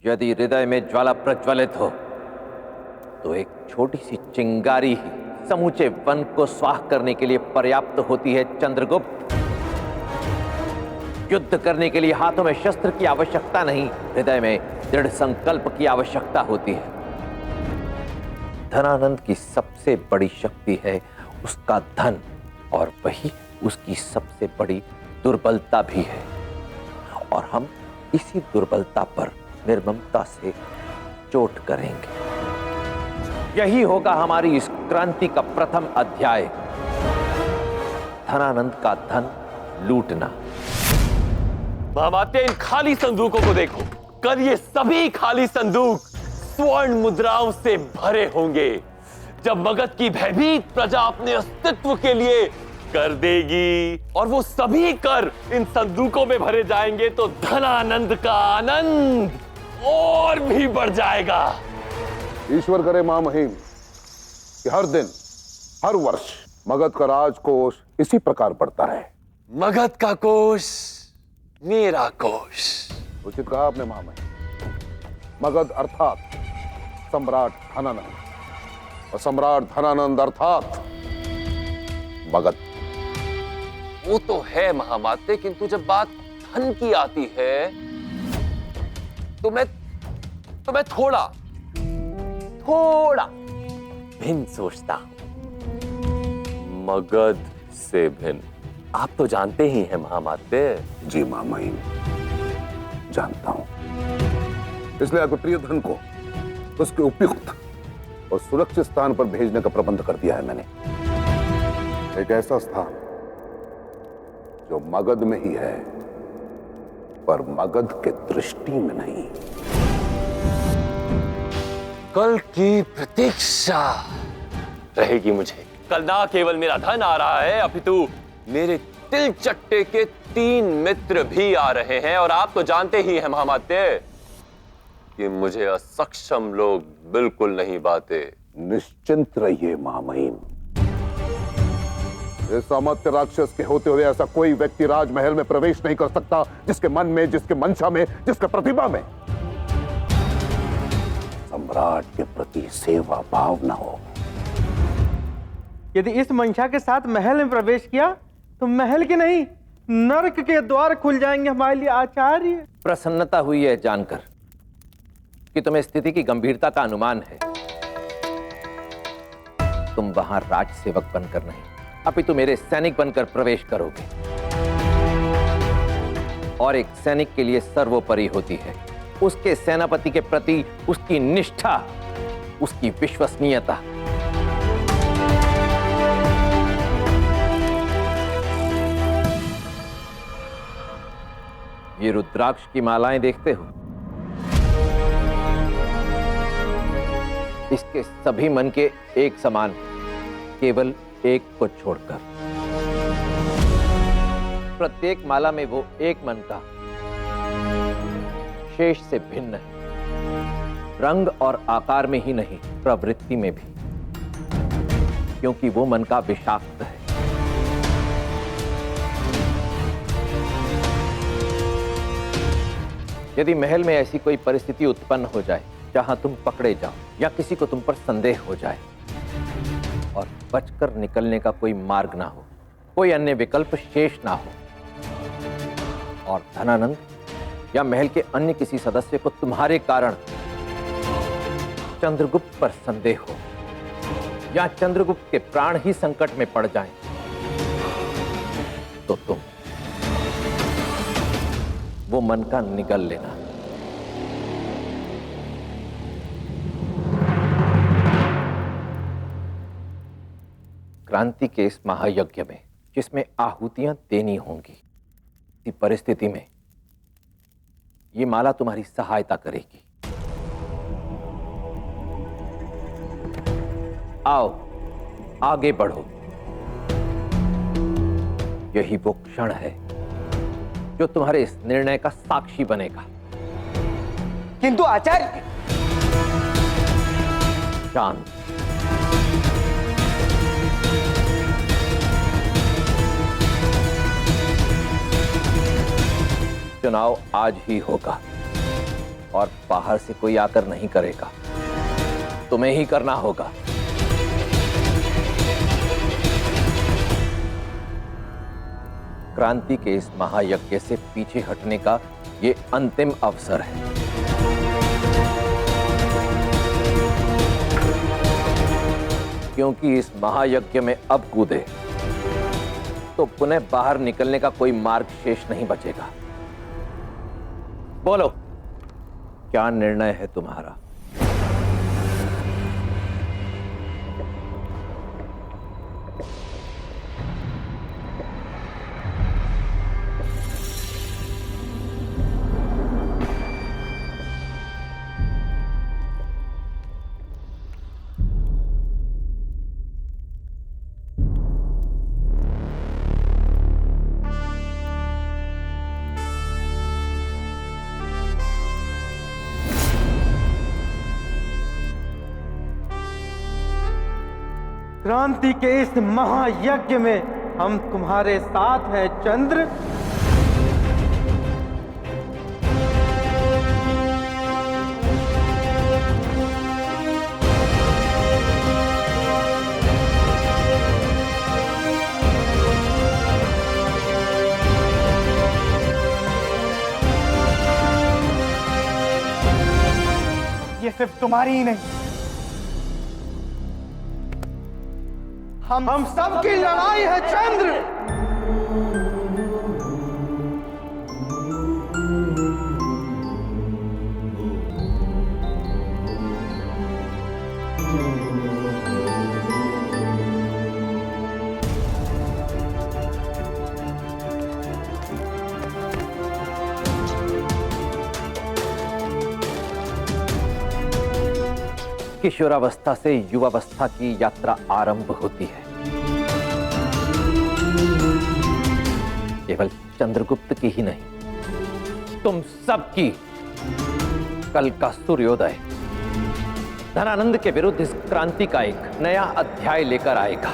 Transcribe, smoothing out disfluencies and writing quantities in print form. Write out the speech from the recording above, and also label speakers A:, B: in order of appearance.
A: यदि हृदय में ज्वाला प्रज्वलित हो तो एक छोटी सी चिंगारी ही समूचे वन को स्वाह करने के लिए पर्याप्त होती है। चंद्रगुप्त, युद्ध करने के लिए हाथों में शस्त्र की आवश्यकता नहीं, हृदय में दृढ़ संकल्प की आवश्यकता होती है। धनानंद की सबसे बड़ी शक्ति है उसका धन, और वही उसकी सबसे बड़ी दुर्बलता भी है। और हम इसी दुर्बलता पर निर्ममता से चोट करेंगे। यही होगा हमारी इस क्रांति का प्रथम अध्याय, धनानंद का धन लूटना।
B: महामाते, इन खाली संदूकों को देखो। कल ये सभी खाली संदूक स्वर्ण मुद्राओं से भरे होंगे। जब मगध की भयभीत प्रजा अपने अस्तित्व के लिए कर देगी और वो सभी कर इन संदूकों में भरे जाएंगे तो धनानंद का आनंद और भी बढ़ जाएगा।
C: ईश्वर करे महामहिम कि हर दिन, हर वर्ष मगध का राजकोष इसी प्रकार बढ़ता रहे।
B: मगध का कोष मेरा कोष।
C: उचित कहा आपने महामहिम। मगध अर्थात सम्राट धनानंद, और सम्राट धनानंद अर्थात मगध।
B: वो तो है महामाते, किंतु जब बात धन की आती है तो मैं थोड़ा भिन्न सोचता हूं। मगध से भिन्न। आप तो जानते ही हैं महामाते।
C: जी महामहिम, जानता हूं। इसलिए आपके प्रिय धन को उसके उपयुक्त और सुरक्षित स्थान पर भेजने का प्रबंध कर दिया है मैंने। एक ऐसा स्थान जो मगध में ही है, पर मगध के दृष्टि में नहीं।
B: कल की प्रतीक्षा रहेगी मुझे। कल ना केवल मेरा धन आ रहा है, अपितु मेरे तिल चट्टे के 3 मित्र भी आ रहे हैं। और आप तो जानते ही हैं महामाते कि मुझे असक्षम लोग बिल्कुल नहीं बाते।
C: निश्चिंत रहिए महामहिम। इस अमात्य राक्षस के होते हुए ऐसा कोई व्यक्ति राजमहल में प्रवेश नहीं कर सकता जिसके मन में, जिसके मंशा में, जिसके प्रतिभा में सम्राट के प्रति सेवा भाव न हो।
D: यदि इस मंशा के साथ महल में प्रवेश किया तो महल के नहीं, नरक के द्वार खुल जाएंगे हमारे लिए आचार्य।
A: प्रसन्नता हुई है जानकर कि तुम्हें स्थिति की गंभीरता का अनुमान है। तुम वहां राजसेवक बनकर नहीं, अपितु मेरे सैनिक बनकर प्रवेश करोगे। और एक सैनिक के लिए सर्वोपरि होती है उसके सेनापति के प्रति उसकी निष्ठा, उसकी विश्वसनीयता। ये रुद्राक्ष की मालाएं देखते हो? इसके सभी मन के एक समान, केवल एक को छोड़कर। प्रत्येक माला में वो एक मन का, शेष से भिन्न है। रंग और आकार में ही नहीं, प्रवृत्ति में भी, क्योंकि वो मन का विषाक्त है। यदि महल में ऐसी कोई परिस्थिति उत्पन्न हो जाए जहां तुम पकड़े जाओ या किसी को तुम पर संदेह हो जाए और बचकर निकलने का कोई मार्ग ना हो, कोई अन्य विकल्प शेष ना हो, और धनानंद या महल के अन्य किसी सदस्य को तुम्हारे कारण चंद्रगुप्त पर संदेह हो या चंद्रगुप्त के प्राण ही संकट में पड़ जाएं, तो तुम वो मन का निगल लेना। क्रांति के इस महायज्ञ में जिसमें आहुतियां देनी होंगी, इस परिस्थिति में ये माला तुम्हारी सहायता करेगी। आओ आगे बढ़ो। यही वो क्षण है जो तुम्हारे इस निर्णय का साक्षी बनेगा।
E: किंतु आचार्य।
A: शांत। चुनाव आज ही होगा। और बाहर से कोई आकर नहीं करेगा, तुम्हें ही करना होगा। क्रांति के इस महायज्ञ से पीछे हटने का ये अंतिम अवसर है। क्योंकि इस महायज्ञ में अब कूदे तो पुनः बाहर निकलने का कोई मार्ग शेष नहीं बचेगा। बोलो, क्या निर्णय है तुम्हारा?
D: क्रांति के इस महायज्ञ में हम तुम्हारे साथ हैं चंद्र।
E: ये सिर्फ तुम्हारी ही नहीं,
D: हम सबकी लड़ाई है चंद्र।
A: किशोरावस्था से युवावस्था की यात्रा आरंभ होती है। केवल चंद्रगुप्त की ही नहीं, तुम सबकी। कल का सूर्योदय धनानंद के विरुद्ध इस क्रांति का एक नया अध्याय लेकर आएगा।